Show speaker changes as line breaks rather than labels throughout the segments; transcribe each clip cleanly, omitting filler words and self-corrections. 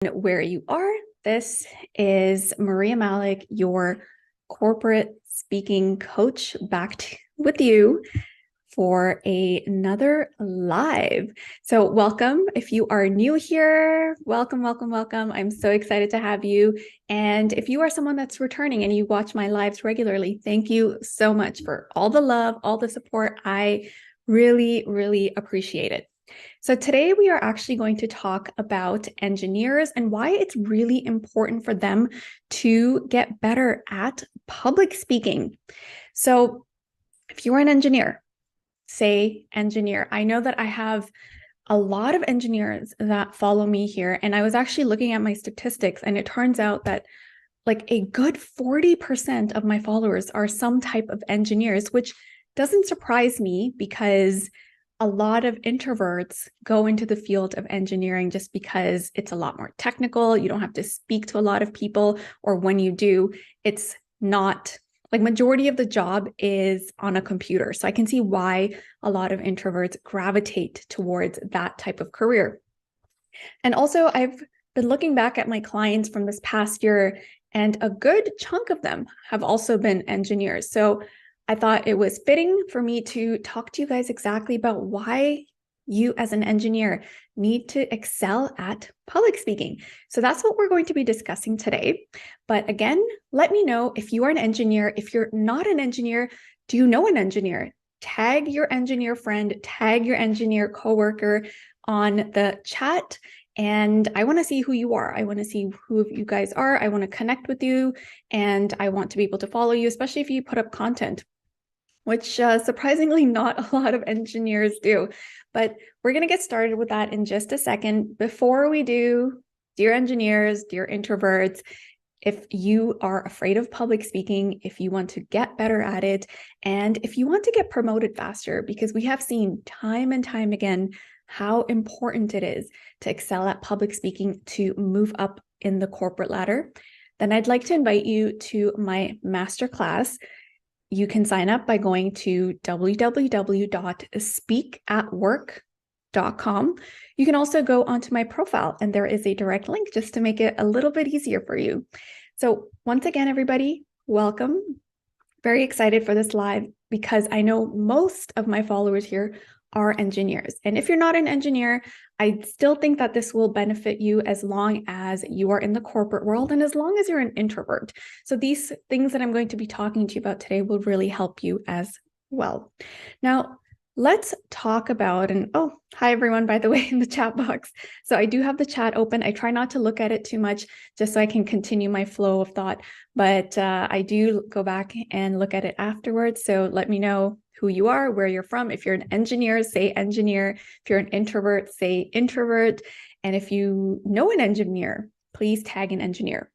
Where you are. This is Maria Malik, your corporate speaking coach, with you for another live. So welcome. If you are new here, welcome, welcome, welcome. I'm so excited to have you. And if you are someone that's returning and you watch my lives regularly, thank you so much for all the love, all the support. I really, really appreciate it. So today we are actually going to talk about engineers and why it's really important for them to get better at public speaking. So if you are an engineer, say engineer. I know that I have a lot of engineers that follow me here, and I was actually looking at my statistics, and it turns out that like a good 40% of my followers are some type of engineers, which doesn't surprise me because a lot of introverts go into the field of engineering just because it's a lot more technical. You don't have to speak to a lot of people, or when you do, it's not like majority of the job is on a computer. So I can see why a lot of introverts gravitate towards that type of career. And also I've been looking back at my clients from this past year, and a good chunk of them have also been engineers. So I thought it was fitting for me to talk to you guys exactly about why you as an engineer need to excel at public speaking. So that's what we're going to be discussing today. But again, let me know if you are an engineer. If you're not an engineer, do you know an engineer? Tag your engineer friend, tag your engineer coworker on the chat. And I want to see who you are. I want to see who you guys are. I want to connect with you, and I want to be able to follow you, especially if you put up content, which surprisingly not a lot of engineers do. But we're going to get started with that in just a second. Before we do, dear engineers, dear introverts, if you are afraid of public speaking, if you want to get better at it, and if you want to get promoted faster, because we have seen time and time again how important it is to excel at public speaking to move up in the corporate ladder, then I'd like to invite you to my masterclass. You can sign up by going to www.speakatwork.com. You can also go onto my profile, and there is a direct link just to make it a little bit easier for you. So once again, everybody, welcome. Very excited for this live because I know most of my followers here are engineers. And if you're not an engineer, I still think that this will benefit you as long as you are in the corporate world and as long as you're an introvert. So these things that I'm going to be talking to you about today will really help you as well. Now, let's talk about, and oh, hi everyone, by the way, in the chat box. So I do have the chat open. I try not to look at it too much just so I can continue my flow of thought, but I do go back and look at it afterwards. So let me know who you are, where you're from. If you're an engineer, say engineer. If you're an introvert, say introvert. And if you know an engineer, please tag an engineer.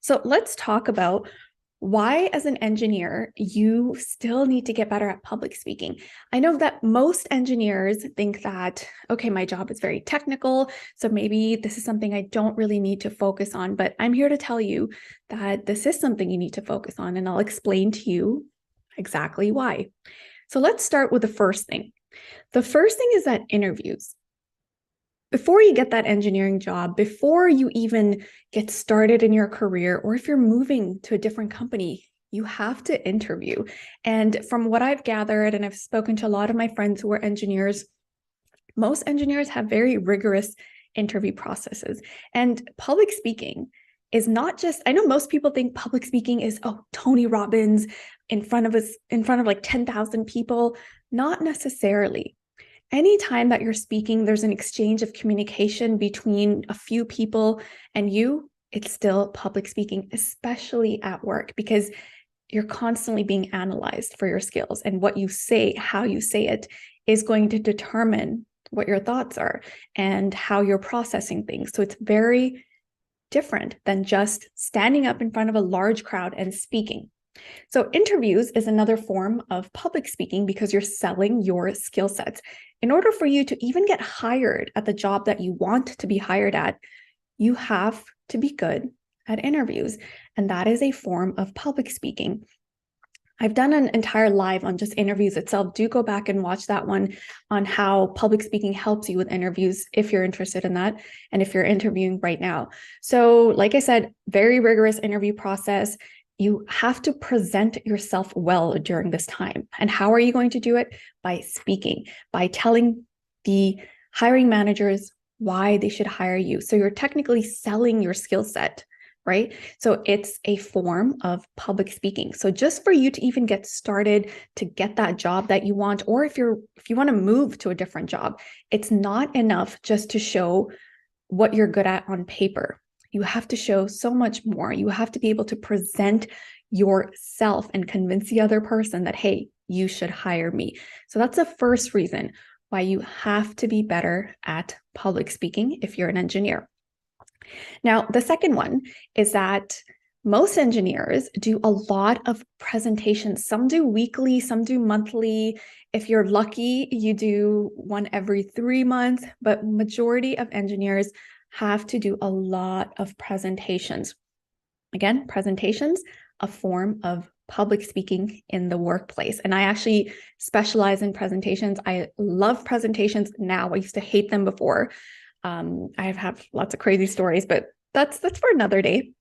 So let's talk about why, as an engineer, you still need to get better at public speaking. I know that most engineers think that, okay, my job is very technical, so maybe this is something I don't really need to focus on, but I'm here to tell you that this is something you need to focus on, and I'll explain to you exactly why. So let's start with the first thing. The first thing is that interviews. Before you get that engineering job, before you even get started in your career, or if you're moving to a different company, you have to interview. And from what I've gathered, and I've spoken to a lot of my friends who are engineers, most engineers have very rigorous interview processes. And public speaking is not just, I know most people think public speaking is, oh, Tony Robbins in front of like 10,000 people. Not necessarily. Anytime that you're speaking, there's an exchange of communication between a few people and you, it's still public speaking, especially at work, because you're constantly being analyzed for your skills, and what you say, how you say it, is going to determine what your thoughts are and how you're processing things. So it's very different than just standing up in front of a large crowd and speaking. So interviews is another form of public speaking because you're selling your skill sets. In order for you to even get hired at the job that you want to be hired at, you have to be good at interviews. And that is a form of public speaking. I've done an entire live on just interviews itself. Do go back and watch that one on how public speaking helps you with interviews if you're interested in that and if you're interviewing right now. So, like I said, very rigorous interview process. You have to present yourself well during this time. And how are you going to do it? By speaking, by telling the hiring managers why they should hire you. So you're technically selling your skill set, right? So it's a form of public speaking. So just for you to even get started to get that job that you want, or if you want to move to a different job, it's not enough just to show what you're good at on paper. You have to show so much more. You have to be able to present yourself and convince the other person that, hey, you should hire me. So that's the first reason why you have to be better at public speaking if you're an engineer. Now, the second one is that most engineers do a lot of presentations. Some do weekly, some do monthly. If you're lucky, you do one every 3 months, but majority of engineers have to do a lot of presentations. Again, presentations, a form of public speaking in the workplace. And I actually specialize in presentations. I love presentations now. I used to hate them before. I have lots of crazy stories, but that's for another day.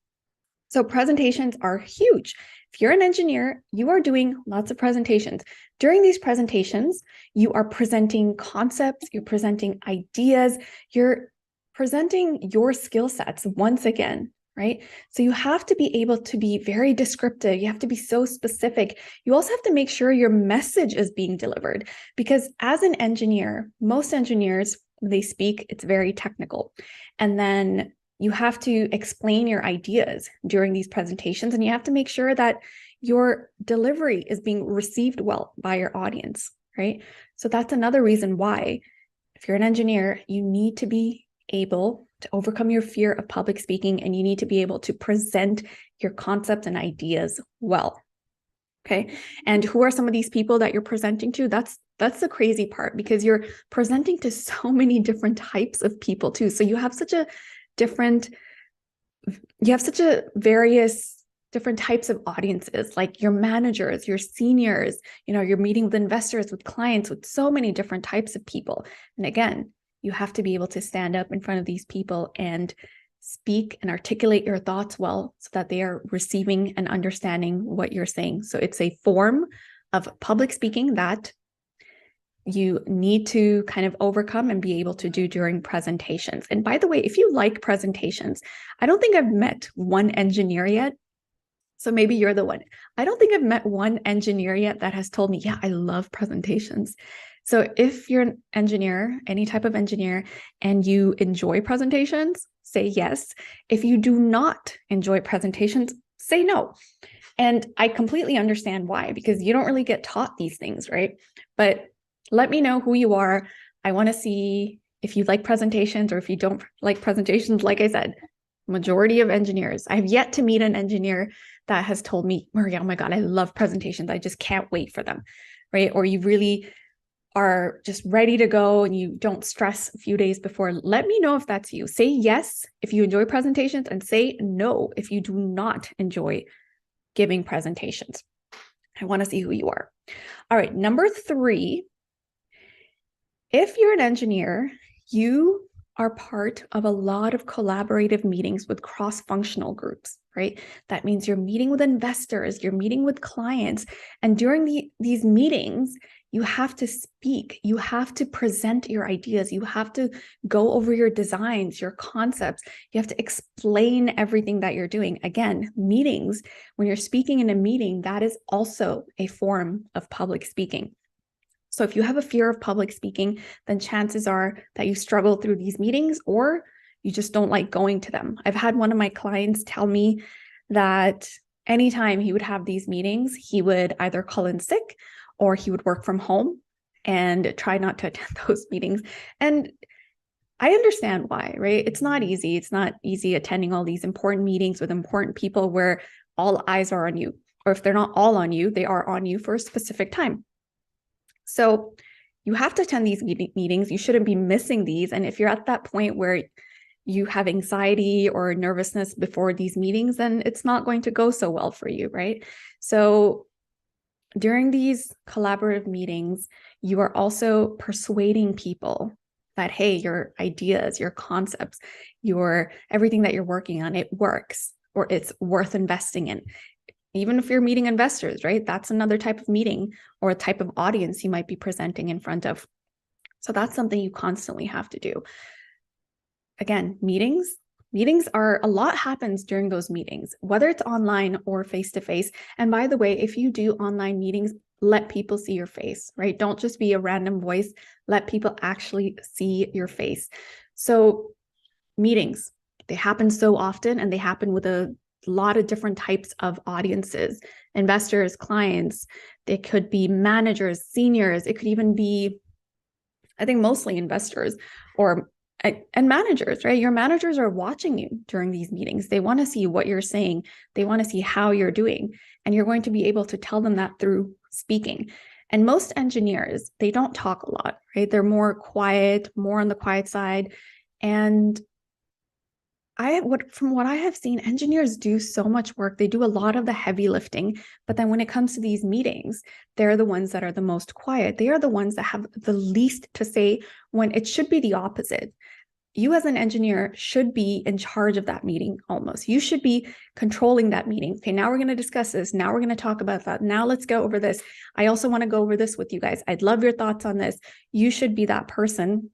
So presentations are huge. If you're an engineer, you are doing lots of presentations. During these presentations, you are presenting concepts, you're presenting ideas, you're presenting your skill sets once again, right? So you have to be able to be very descriptive. You have to be so specific. You also have to make sure your message is being delivered, because as an engineer, most engineers, when they speak, it's very technical. And then you have to explain your ideas during these presentations, and you have to make sure that your delivery is being received well by your audience, right? So that's another reason why, if you're an engineer, you need to be able to overcome your fear of public speaking, and you need to be able to present your concepts and ideas well. Okay. And who are some of these people that you're presenting to? That's the crazy part, because you're presenting to so many different types of people too. So you have such various different types of audiences, like your managers, your seniors, you're meeting with investors, with clients, with so many different types of people. And again, you have to be able to stand up in front of these people and speak and articulate your thoughts well, so that they are receiving and understanding what you're saying. So it's a form of public speaking that you need to kind of overcome and be able to do during presentations. And by the way, if you like presentations, I don't think I've met one engineer yet. So maybe you're the one. I don't think I've met one engineer yet that has told me, yeah, I love presentations. So if you're an engineer, any type of engineer, and you enjoy presentations, say yes. If you do not enjoy presentations, say no. And I completely understand why, because you don't really get taught these things, right? But let me know who you are. I want to see if you like presentations or if you don't like presentations. Like I said, majority of engineers, I have yet to meet an engineer that has told me, Maria, oh my God, I love presentations. I just can't wait for them, right? Or you really are just ready to go and you don't stress a few days before. Let me know if that's you. Say yes if you enjoy presentations, and say no if you do not enjoy giving presentations. I want to see who you are. All right, number 3, if you're an engineer, you are part of a lot of collaborative meetings with cross-functional groups, right? That means you're meeting with investors, you're meeting with clients, and during these meetings, you have to speak, you have to present your ideas, you have to go over your designs, your concepts, you have to explain everything that you're doing. Again, meetings, when you're speaking in a meeting, that is also a form of public speaking. So if you have a fear of public speaking, then chances are that you struggle through these meetings, or you just don't like going to them. I've had one of my clients tell me that anytime he would have these meetings, he would either call in sick or he would work from home and try not to attend those meetings. And I understand why, right? It's not easy. It's not easy attending all these important meetings with important people where all eyes are on you. Or if they're not all on you, they are on you for a specific time. So you have to attend these meetings. You shouldn't be missing these. And if you're at that point where you have anxiety or nervousness before these meetings, then it's not going to go so well for you, right? So during these collaborative meetings, you are also persuading people that, hey, your ideas, your concepts, everything that you're working on, it works, or it's worth investing in. Even if you're meeting investors, right? That's another type of meeting or a type of audience you might be presenting in front of. So that's something you constantly have to do. Again, meetings are, a lot happens during those meetings, whether it's online or face-to-face. And by the way, if you do online meetings, let people see your face, right? Don't just be a random voice. Let people actually see your face. So meetings, they happen so often, and they happen with a lot of different types of audiences, investors, clients. They could be managers, seniors. It could even be, I think, mostly investors and managers, right? Your managers are watching you during these meetings. They want to see what you're saying. They want to see how you're doing. And you're going to be able to tell them that through speaking. And most engineers, they don't talk a lot, right? They're more quiet, more on the quiet side. And from what I have seen, engineers do so much work. They do a lot of the heavy lifting, but then when it comes to these meetings, they're the ones that are the most quiet. They are the ones that have the least to say, when it should be the opposite. You as an engineer should be in charge of that meeting almost. You should be controlling that meeting. Okay, now we're going to discuss this. Now we're going to talk about that. Now let's go over this. I also want to go over this with you guys. I'd love your thoughts on this. You should be that person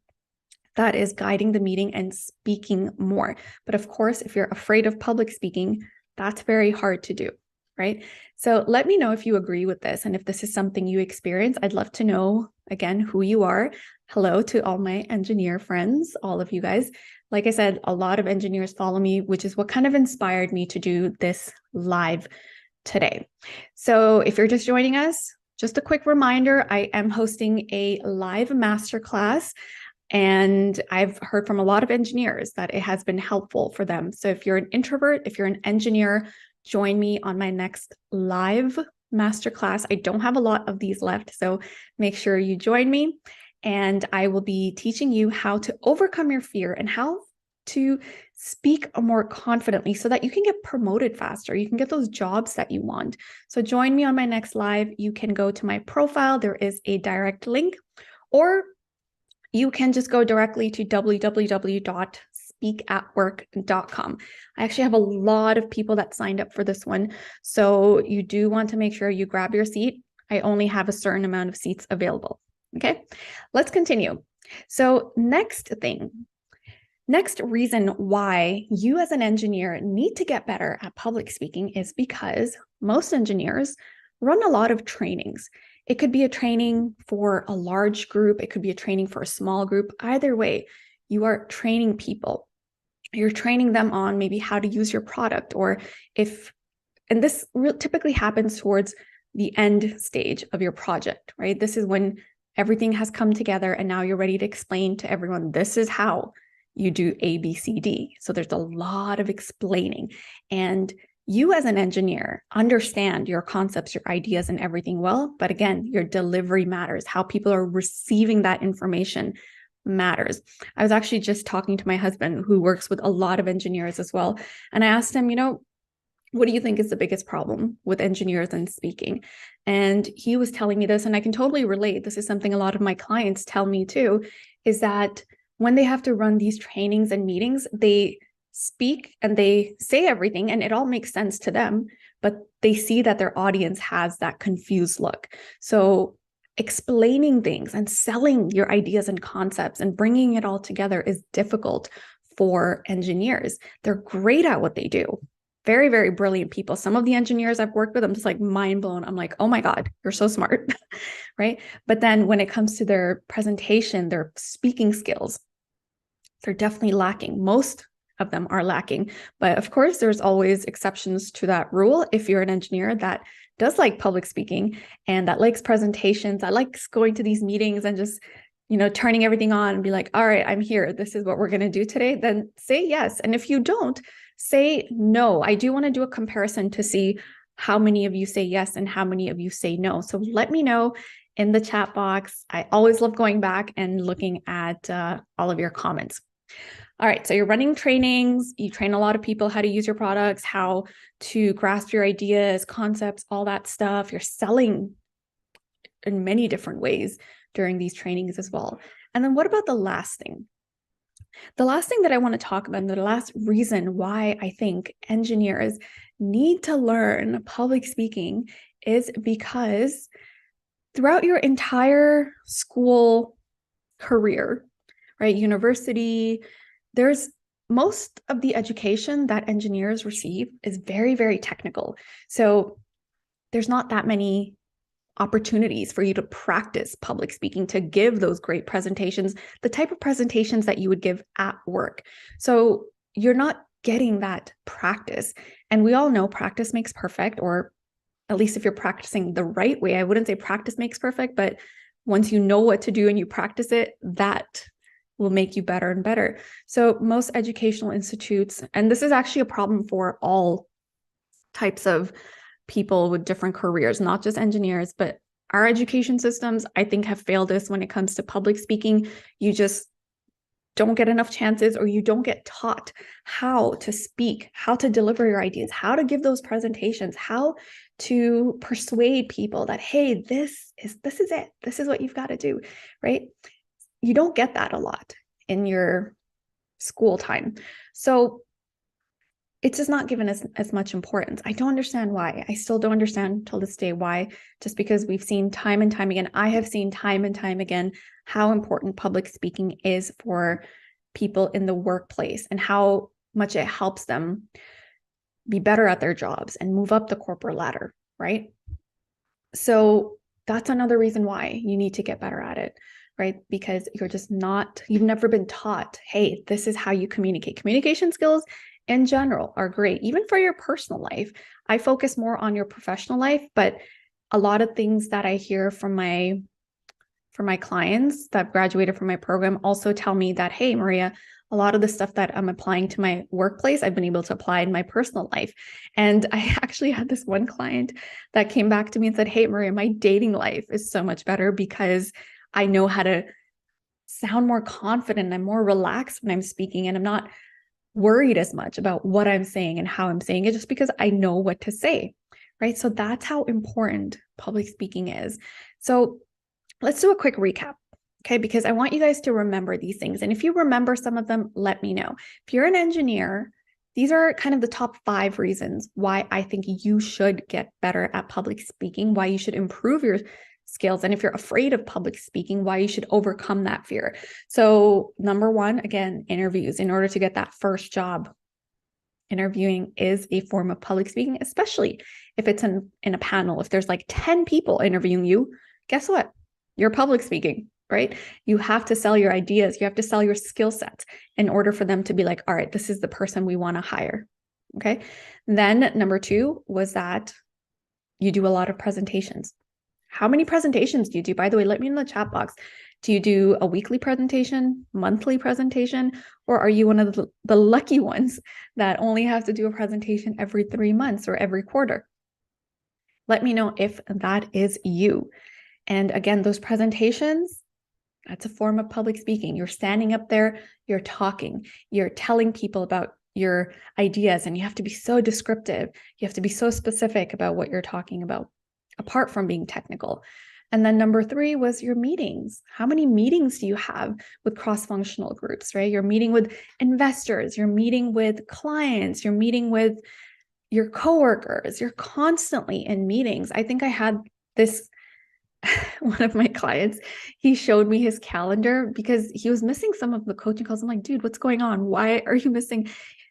that is guiding the meeting and speaking more. But of course, if you're afraid of public speaking, that's very hard to do, right? So let me know if you agree with this, and if this is something you experience. I'd love to know, again, who you are. Hello to all my engineer friends, all of you guys. Like I said, a lot of engineers follow me, which is what kind of inspired me to do this live today. So if you're just joining us, just a quick reminder, I am hosting a live masterclass. And I've heard from a lot of engineers that it has been helpful for them. So if you're an introvert, if you're an engineer, join me on my next live masterclass. I don't have a lot of these left, so make sure you join me. And I will be teaching you how to overcome your fear and how to speak more confidently so that you can get promoted faster. You can get those jobs that you want. So join me on my next live. You can go to my profile. There is a direct link, or you can just go directly to www.speakatwork.com. I actually have a lot of people that signed up for this one. So you do want to make sure you grab your seat. I only have a certain amount of seats available. Okay, let's continue. So next reason why you as an engineer need to get better at public speaking is because most engineers run a lot of trainings. It could be a training for a large group. It could be a training for a small group. Either way, you are training people. You're training them on maybe how to use your product, and this typically happens towards the end stage of your project, right? This is when everything has come together and now you're ready to explain to everyone, this is how you do A, B, C, D. So there's a lot of explaining. And you as an engineer understand your concepts, your ideas, and everything well. But again, your delivery matters. How people are receiving that information matters. I was actually just talking to my husband, who works with a lot of engineers as well. And I asked him, what do you think is the biggest problem with engineers and speaking? And he was telling me this, and I can totally relate. This is something a lot of my clients tell me too, is that when they have to run these trainings and meetings, they speak and they say everything and it all makes sense to them, but they see that their audience has that confused look. So explaining things and selling your ideas and concepts and bringing it all together is difficult for engineers. They're great at what they do. Very, very brilliant people. Some of the engineers I've worked with, I'm just like mind blown. I'm like, oh my God, you're so smart, right? But then when it comes to their presentation, their speaking skills, they're definitely lacking. Most of them are lacking. But of course, there's always exceptions to that rule. If you're an engineer that does like public speaking and that likes presentations, that likes going to these meetings and just, turning everything on and be like, all right, I'm here. This is what we're going to do today. Then say yes. And if you don't, say no. I do want to do a comparison to see how many of you say yes and how many of you say no. So let me know in the chat box. I always love going back and looking at all of your comments. All right, so you're running trainings, you train a lot of people how to use your products, how to grasp your ideas, concepts, all that stuff. You're selling in many different ways during these trainings as well. And then what about the last thing? The last thing that I want to talk about, and the last reason why I think engineers need to learn public speaking, is because throughout your entire school career, right, university, there's most of the education that engineers receive is very, very technical. So there's not that many opportunities for you to practice public speaking, to give those great presentations, the type of presentations that you would give at work. So you're not getting that practice. And we all know practice makes perfect, or at least if you're practicing the right way. I wouldn't say practice makes perfect, but once you know what to do and you practice it, that will make you better and better. So most educational institutes, and this is actually a problem for all types of people with different careers, not just engineers, but our education systems, I think, have failed us when it comes to public speaking. You just don't get enough chances, or you don't get taught how to speak, how to deliver your ideas, how to give those presentations, how to persuade people that, hey, this is it. This is what you've got to do, right? You don't get that a lot in your school time. So it's just not given as much importance. I don't understand why. I still don't understand till this day why, just because we've seen time and time again, I have seen time and time again how important public speaking is for people in the workplace and how much it helps them be better at their jobs and move up the corporate ladder, right? So that's another reason why you need to get better at it, right? Because you've never been taught, hey, this is how you communicate. Communication skills in general are great, even for your personal life. I focus more on your professional life, but a lot of things that I hear from my clients that graduated from my program also tell me that, hey, Maria, a lot of the stuff that I'm applying to my workplace, I've been able to apply in my personal life. And I actually had this one client that came back to me and said, hey, Maria, my dating life is so much better because I know how to sound more confident. I'm more relaxed when I'm speaking, and I'm not worried as much about what I'm saying and how I'm saying it, just because I know what to say, right? So that's how important public speaking is. So let's do a quick recap, okay? Because I want you guys to remember these things. And if you remember some of them, let me know. If you're an engineer, these are kind of the top 5 reasons why I think you should get better at public speaking, why you should improve your skills. And if you're afraid of public speaking, why you should overcome that fear. So number 1, again, interviews. In order to get that first job, interviewing is a form of public speaking, especially if it's in a panel. If there's like 10 people interviewing you, guess what? You're public speaking, right? You have to sell your ideas. You have to sell your skill sets in order for them to be like, all right, this is the person we want to hire. Okay. Then number 2 was that you do a lot of presentations. How many presentations do you do? By the way, let me know in the chat box. Do you do a weekly presentation, monthly presentation, or are you one of the lucky ones that only have to do a presentation every 3 months or every quarter? Let me know if that is you. And again, those presentations, that's a form of public speaking. You're standing up there, you're talking, you're telling people about your ideas, and you have to be so descriptive. You have to be so specific about what you're talking about, apart from being technical. And then number 3 was your meetings. How many meetings do you have with cross-functional groups, right? You're meeting with investors, you're meeting with clients, you're meeting with your coworkers, you're constantly in meetings. I think I had this, one of my clients, he showed me his calendar because he was missing some of the coaching calls. I'm like, dude, what's going on? Why are you missing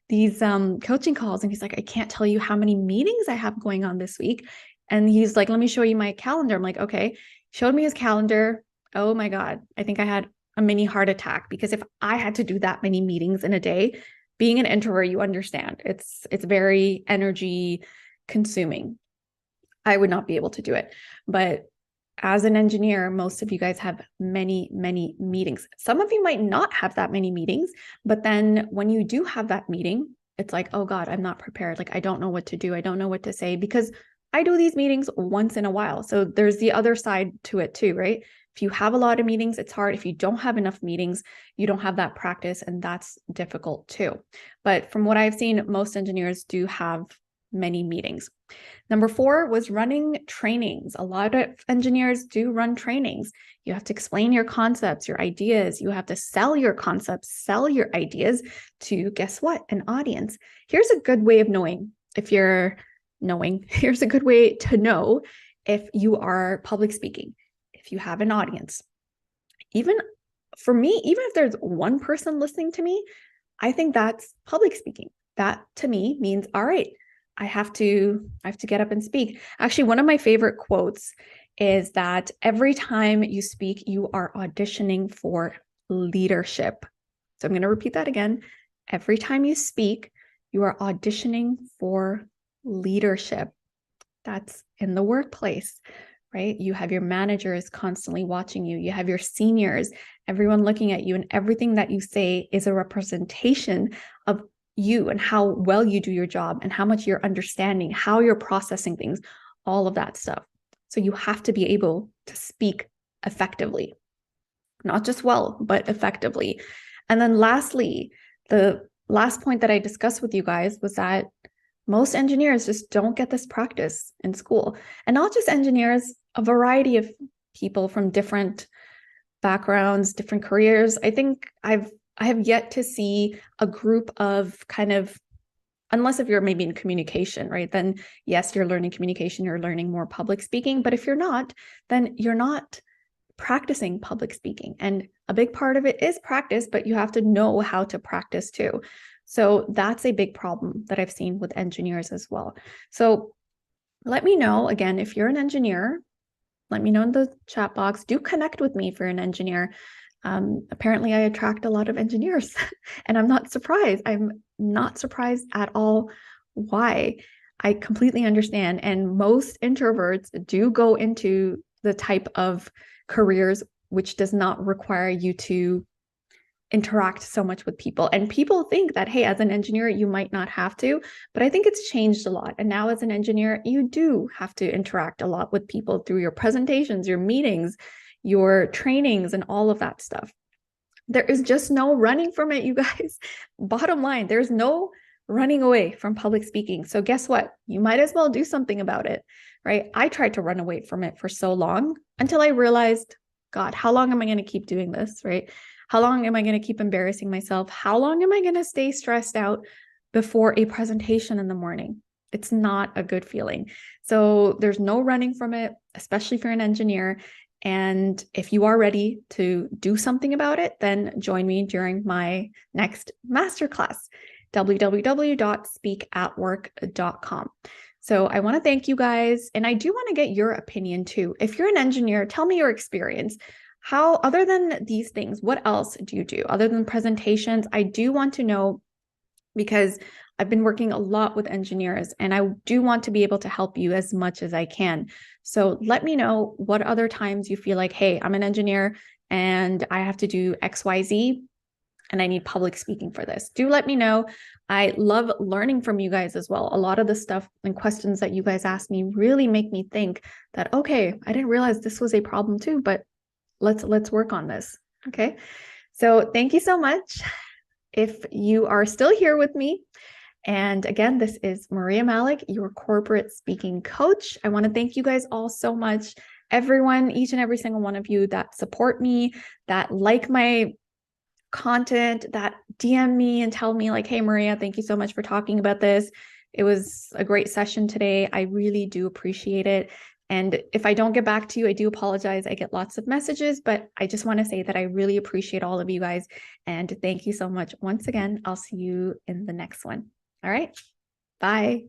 these coaching calls? And he's like, I can't tell you how many meetings I have going on this week. And he's like, let me show you my calendar. I'm like, okay. Showed me his calendar. Oh my God. I think I had a mini heart attack, because if I had to do that many meetings in a day, being an introvert, you understand, it's very energy consuming. I would not be able to do it. But as an engineer, most of you guys have many, many meetings. Some of you might not have that many meetings, but then when you do have that meeting, it's like, oh God, I'm not prepared. Like, I don't know what to do. I don't know what to say, because I do these meetings once in a while. So there's the other side to it too, right? If you have a lot of meetings, it's hard. If you don't have enough meetings, you don't have that practice, and that's difficult too. But from what I've seen, most engineers do have many meetings. Number 4 was running trainings. A lot of engineers do run trainings. You have to explain your concepts, your ideas. You have to sell your concepts, sell your ideas to, guess what, an audience. Here's a good way of knowing if you're here's a good way to know if you are public speaking, if you have an audience. Even for me, even if there's one person listening to me, I think that's public speaking. That to me means, all right, I have to get up and speak. Actually, one of my favorite quotes is that every time you speak, you are auditioning for leadership. So I'm going to repeat that again. Every time you speak, you are auditioning for leadership. That's in the workplace, right? You have your managers constantly watching you. You have your seniors, everyone looking at you, and everything that you say is a representation of you and how well you do your job and how much you're understanding, how you're processing things, all of that stuff. So you have to be able to speak effectively, not just well, but effectively. And then lastly, the last point that I discussed with you guys was that most engineers just don't get this practice in school. And not just engineers, a variety of people from different backgrounds, different careers. I think I have yet to see a group of kind of, unless if you're maybe in communication, right? Then yes, you're learning communication, you're learning more public speaking. But if you're not, then you're not practicing public speaking. And a big part of it is practice, but you have to know how to practice too. So that's a big problem that I've seen with engineers as well. So let me know, again, if you're an engineer, let me know in the chat box. Do connect with me if you're an engineer. Apparently, I attract a lot of engineers, and I'm not surprised. I'm not surprised at all why. I completely understand. And most introverts do go into the type of careers which does not require you to interact so much with people. And people think that, hey, as an engineer, you might not have to, but I think it's changed a lot. And now as an engineer, you do have to interact a lot with people through your presentations, your meetings, your trainings, and all of that stuff. There is just no running from it, you guys. Bottom line, there's no running away from public speaking. So guess what? You might as well do something about it, right? I tried to run away from it for so long until I realized, God, how long am I going to keep doing this, right? How long am I going to keep embarrassing myself? How long am I going to stay stressed out before a presentation in the morning? It's not a good feeling. So there's no running from it, especially if you're an engineer. And if you are ready to do something about it, then join me during my next masterclass, www.speakatwork.com. So I want to thank you guys. And I do want to get your opinion too. If you're an engineer, tell me your experience. How, other than these things, what else do you do other than presentations? I do want to know, because I've been working a lot with engineers and I do want to be able to help you as much as I can. So let me know what other times you feel like, hey, I'm an engineer and I have to do XYZ and I need public speaking for this. Do let me know. I love learning from you guys as well. A lot of the stuff and questions that you guys ask me really make me think that, okay, I didn't realize this was a problem too, but let's work on this. Okay. So thank you so much. If you are still here with me, and again, this is Maria Malik, your corporate speaking coach. I want to thank you guys all so much. Everyone, each and every single one of you that support me, that like my content, that DM me and tell me like, hey, Maria, thank you so much for talking about this. It was a great session today. I really do appreciate it. And if I don't get back to you, I do apologize. I get lots of messages, but I just want to say that I really appreciate all of you guys. And thank you so much once again. I'll see you in the next one. All right. Bye.